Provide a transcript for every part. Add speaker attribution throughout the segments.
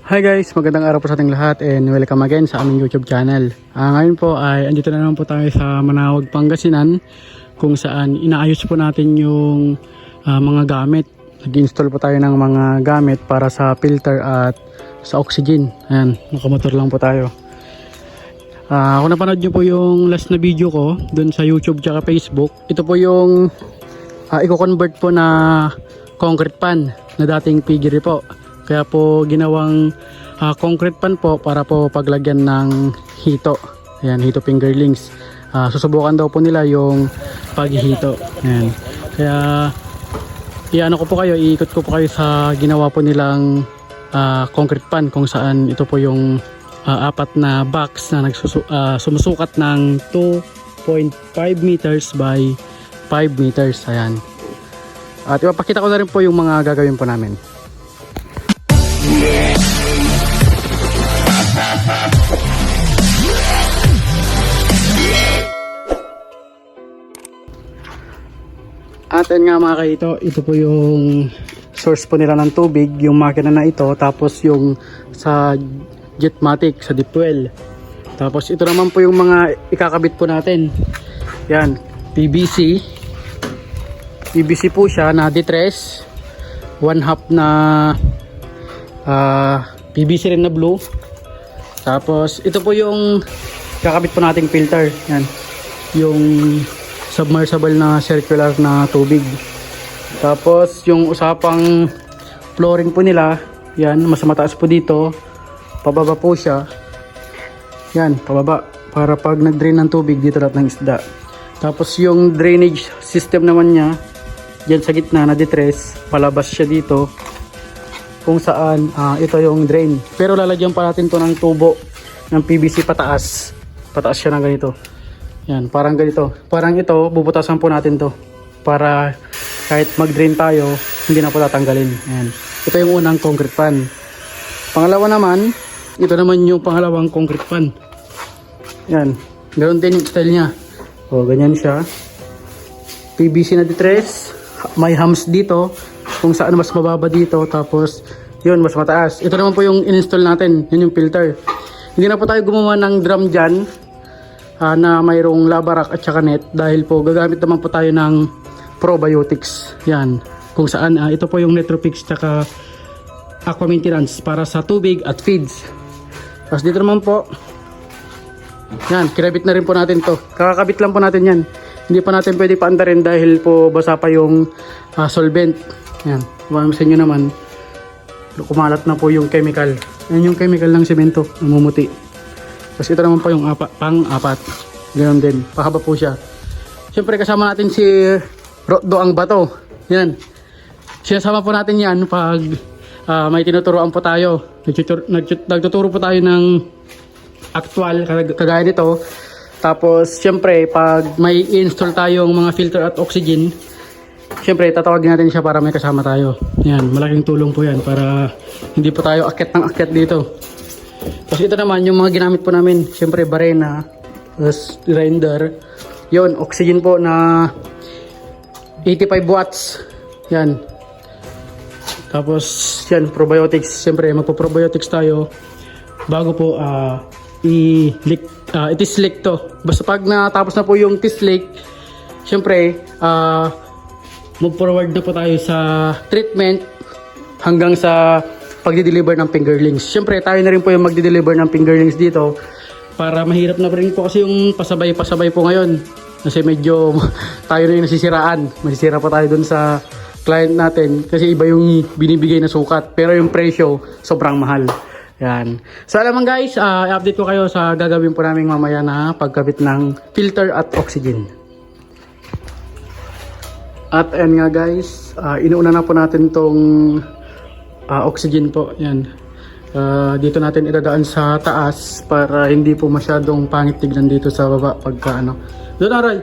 Speaker 1: Hi guys, magandang araw po sa ating lahat and welcome again sa aming YouTube channel. Ngayon po ay andito na naman po tayo sa Manawag, Pangasinan, kung saan inaayos po natin yung mga gamit. Nag-install po tayo ng mga gamit para sa filter at sa oxygen. Ayan, nakamotor lang po tayo. Kung napanood nyo po yung last na video ko dun sa YouTube at Facebook, ito po yung i-convert po na concrete pan na dating piggery po. Kaya po ginawang concrete pan po para po paglagyan ng hito. Ayan, hito fingerlings. Susubukan daw po nila yung paghihito. Ayan. Kaya iano ko po kayo, iikot ko po kayo sa ginawa po nilang concrete pan kung saan ito po yung apat na box na sumusukat ng 2.5 meters by 5 meters. Ayan. At ipapakita ko na rin po yung mga gagawin po namin. At yun nga mga kaito, ito po yung source po nila ng tubig, yung makina na ito, tapos yung sa Jetmatic, sa deep well. Tapos ito naman po yung mga ikakabit po natin. Yan, PVC. PVC po siya na detress, 1/2 na PVC rin na blue. Tapos ito po yung kakabit po nating filter. Yan, yung submersible na circular na tubig. Tapos yung usapang flooring po nila, yan, mas mataas po dito, pababa po siya. Yan, pababa para pag nag-drain ng tubig dito lahat ng isda. Tapos yung drainage system naman niya, diyan sa gitna na detress, palabas siya dito kung saan ito yung drain. Pero lalagyan pa natin to ng tubo ng PVC pataas. Pataas siya ng ganito. Yan, parang ganito. Parang ito, bubutasan po natin to para kahit mag-drain tayo, hindi na po tatanggalin. Yan. Ito yung unang concrete pan. Pangalawa naman, ito naman yung pangalawang concrete pan. Yan. Ganoon din yung style niya. O, ganyan siya. PVC na detress. May hams dito kung saan mas mababa dito. Tapos, yun, mas mataas. Ito naman po yung in-install natin. Yun yung filter. Hindi na po tayo gumawa ng drum dyan. Na mayroong lava rack at saka net dahil po gagamit naman po tayo ng probiotics. Yan, kung saan ito po yung Netropix tsaka aqua maintenance para sa tubig at feeds. Tapos dito naman po, yan, kinabit na rin po natin to. Kakakabit lang po natin yan, hindi pa natin pwede paandarin dahil po basa pa yung solvent. Yan, mamansin nyo naman kumalat na po yung chemical. Yan yung chemical ng semento, namumuti. Tapos ito naman po yung pang-apat. Ganoon din. Pahaba po siya. Siyempre kasama natin si Roddo ang bato. Yan. Sinasama po natin yan pag may tinuturoan po tayo. Nagtuturo po tayo ng actual kagaya nito. Tapos siyempre pag may install tayong mga filter at oxygen, siyempre tatawagin natin siya para may kasama tayo. Yan. Malaking tulong po yan para hindi po tayo akyat ng akyat dito. Tapos ito naman yung mga ginamit po namin, siyempre barena, grinder, yun, oxygen po na 85 watts, yan. Tapos yan, probiotics, siyempre magpo-probiotics tayo bago po i-tislick to. Basta pag natapos na po yung tislick, siyempre move forward na po tayo sa treatment hanggang sa pagdi-deliver ng fingerlings. Siyempre, tayo na rin po yung magdi-deliver ng fingerlings dito para mahirap na rin po kasi yung pasabay-pasabay po ngayon. Kasi medyo tayo na yung nasisiraan. Masisira pa tayo dun sa client natin kasi iba yung binibigay na sukat. Pero yung presyo, sobrang mahal. Yan. So, alam mo guys, i-update ko kayo sa gagawin po namin mamaya na pagkabit ng filter at oxygen. At ayan nga guys, inuuna na po natin tong oxygen po, yan. Dito natin idadaan sa taas para hindi po masyadong pangit tignan dito sa baba pagka ano. Doon aray.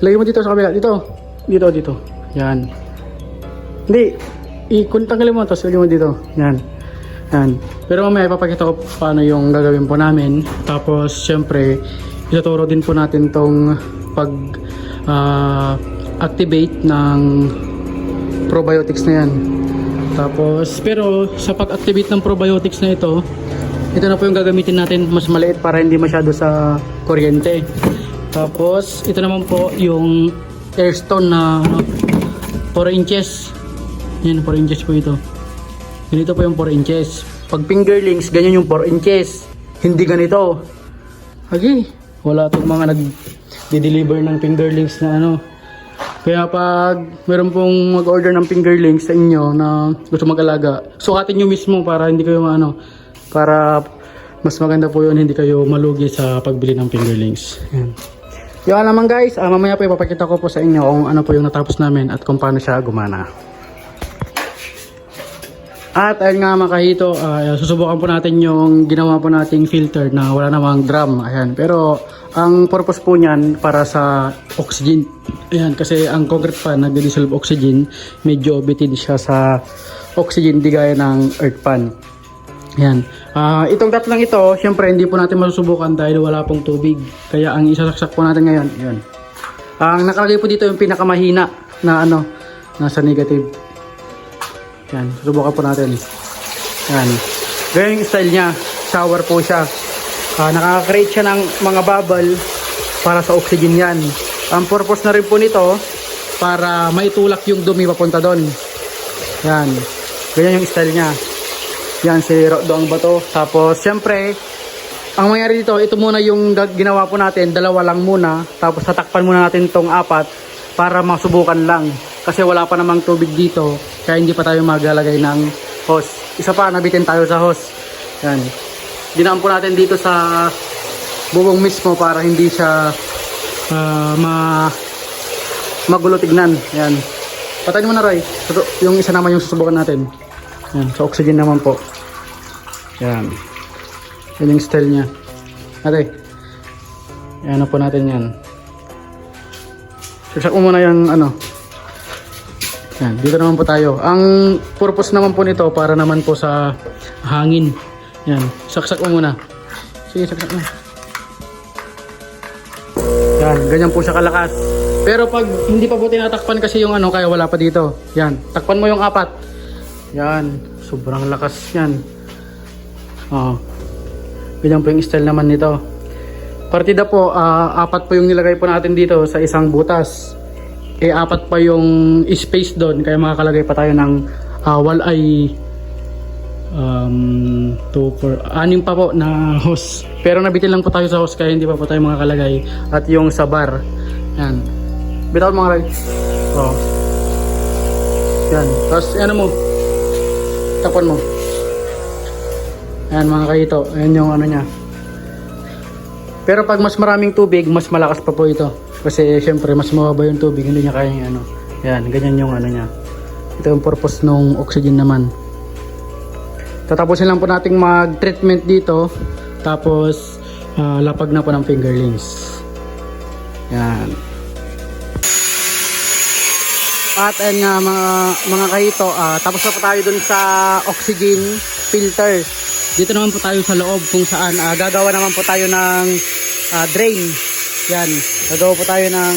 Speaker 1: Lagay mo dito sa kabila, dito. Dito. Yan. Hindi, tanggalin mo tapos lagay mo dito. Yan. Yan. Pero mamaya ipapakita ko paano yung gagawin po namin. Tapos syempre, ituturo din po natin tong pag activate ng probiotics na yan. Tapos, pero sa pag-activate ng probiotics na ito na po yung gagamitin natin, mas maliit para hindi masyado sa kuryente. Tapos, ito naman po yung airstone na 4 inches. Yan, 4 inches po ito. Ganito po yung 4 inches. Pag fingerlings, ganyan yung 4 inches. Hindi ganito. Okay, wala itong mga nag-deliver ng fingerlings na ano. Kaya pag meron pong mag-order ng fingerlings sa inyo na gusto mag-alaga, sukatin nyo mismo para hindi kayo para mas maganda po yun, hindi kayo malugi sa pagbili ng fingerlings. Yan. Yung naman guys, mamaya po ipapakita ko po sa inyo kung ano po yung natapos namin at kung paano siya gumana. At ayun nga mga kahito, susubukan po natin yung ginawa po nating filter na wala namang drum. Ayan. Pero ang purpose po niyan para sa oxygen. Ayan, kasi ang concrete pan nag-dissolve oxygen, medyo bitid siya sa oxygen, di gaya ng earth pan. Ayan. Itong tatlong ito, syempre hindi po natin masusubukan dahil wala pong tubig. Kaya ang isasaksak po natin ngayon, yun. Ang nakalagay po dito yung pinakamahina na nasa negative. Yan, susubukan po natin. Yan. Ganyan yung style niya. Shower po siya. Nakaka-create siya ng mga bubble para sa oxygen yan. Ang purpose na rin po nito, para maitulak yung dumi papunta doon. Yan. Ganyan yung style niya. Yan, si Doang Bato. Tapos, syempre, ang mangyari dito, ito muna yung ginawa po natin. Dalawa lang muna. Tapos, tatakpan muna natin tong 4 para masubukan lang. Kasi wala pa namang tubig dito, kaya hindi pa tayo maglalagay ng hose. Isa pa, nabitin tayo sa hose. Yan. Dinaan po natin dito sa bubong mismo para hindi siya magulo tignan. Yan. Patayin mo na, Roy. Yung isa naman yung susubukan natin. Yan. Sa oxygen naman po. Yan. Yan yung style niya. Ate. Yan po natin yan. Susak mo muna yung Yan, dito naman po tayo. Ang purpose naman po nito para naman po sa hangin. Yan, saksak mo muna. Sige, saksak mo. Yan, ganyan po siya kalakas. Pero pag hindi pa po tinatakpan kasi yung kaya wala pa dito. Yan, takpan mo yung 4. Yan, sobrang lakas yan. Ganyan po yung style naman nito. Partida po, 4 po yung nilagay po natin dito sa isang butas. 4 pa yung space doon, kaya makakalagay pa tayo ng walleye 2, 4, 6 pa po na hose. Pero nabitin lang po tayo sa hose kaya hindi pa po tayo makakalagay. At yung sa bar, yan, bitaw mga right. Yan, tapos mo, tapan mo. Yan mga kahito, yan yung niya. Pero pag mas maraming tubig, mas malakas pa po ito. Kasi syempre mas mababa yung tubig, hindi niya kaya yung Yan, ganyan yung niya. Ito yung purpose ng oxygen naman. Tatapusin lang po nating mag-treatment dito. Tapos lapag na po ng fingerlings. Yan. At ayun nga mga kahito, tapos na po tayo dun sa oxygen filter. Dito naman po tayo sa loob kung saan gagawa naman po tayo ng drain. Yan, gagawa po tayo ng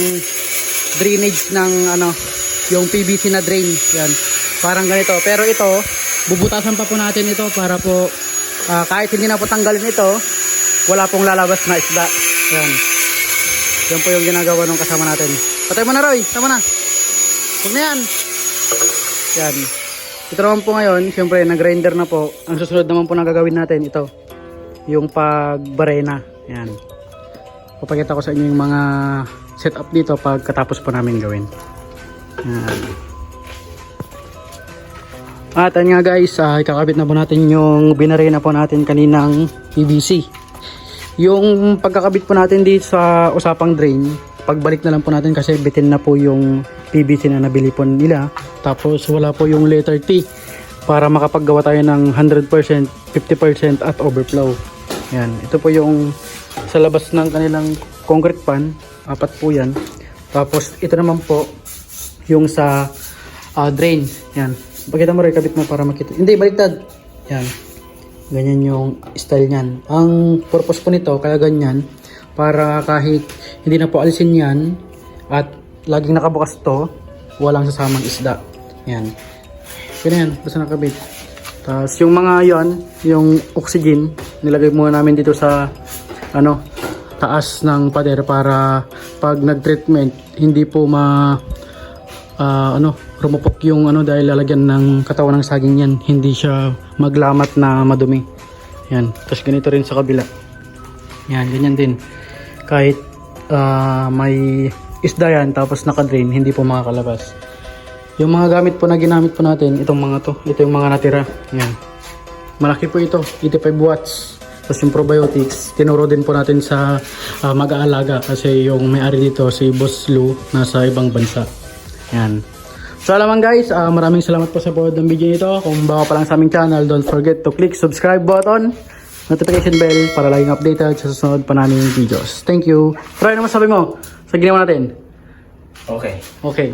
Speaker 1: drainage ng yung PVC na drain. Yan, parang ganito. Pero ito, bubutasan pa po natin ito para po kahit hindi na po tanggalin ito, wala pong lalabas na isda. Yan. Yan po yung ginagawa ng kasama natin. Patay mo na, Roy. Tama na. Huwag na yan. Yan. Ito naman po ngayon, siyempre nag-grinder na po. Ang susunod naman po na gagawin natin ito, yung pagbarena. Yan. Papakita ko sa inyo yung mga setup dito pagkatapos po namin gawin. Yan. At nga guys, ikakabit na po natin yung binarena po natin kaninang PVC. Yung pagkakabit po natin dito sa usapang drain, pagbalik na lang po natin kasi bitin na po yung PVC na nabili po nila. Tapos wala po yung letter T para makapaggawa tayo ng 100%, 50% at overflow. Yan, ito po yung sa labas ng kanilang concrete pan, 4 po yan. Tapos ito naman po yung sa drain. Yan, pakita mo rin, kabit mo para makita. Hindi, baliktad. Yan, ganyan yung style nyan. Ang purpose po nito kaya ganyan, para kahit hindi na po alisin yan at laging nakabukas to, walang sasamang isda. Yan. Ganyan, basta nakabit. Tapos yung mga yon, yung oxygen, nilagay muna namin dito sa ano, taas ng pader para pag nag-treatment, hindi po rumupok yung ano dahil lalagyan ng katawan ng saging yan. Hindi siya maglamat na madumi. Yan. Tapos ganito rin sa kabila. Yan, ganyan din. Kahit may isda yan tapos naka-drain, hindi po makakalabas. Yung mga gamit po na ginamit po natin, itong mga to, ito yung mga natira. Yan. Malaki po ito, 85 watts. Tapos yung probiotics, tinuro din po natin sa mag-aalaga kasi yung may-ari dito, si Boss Lou, nasa ibang bansa. Yan. So alaman guys, maraming salamat po sa panood ng video nito. Kung bago pa lang sa aming channel, don't forget to click subscribe button, notification bell para laging updated sa susunod pa namin videos. Thank you. Try naman sabi mo sa ginawa natin.
Speaker 2: Okay.
Speaker 1: Okay.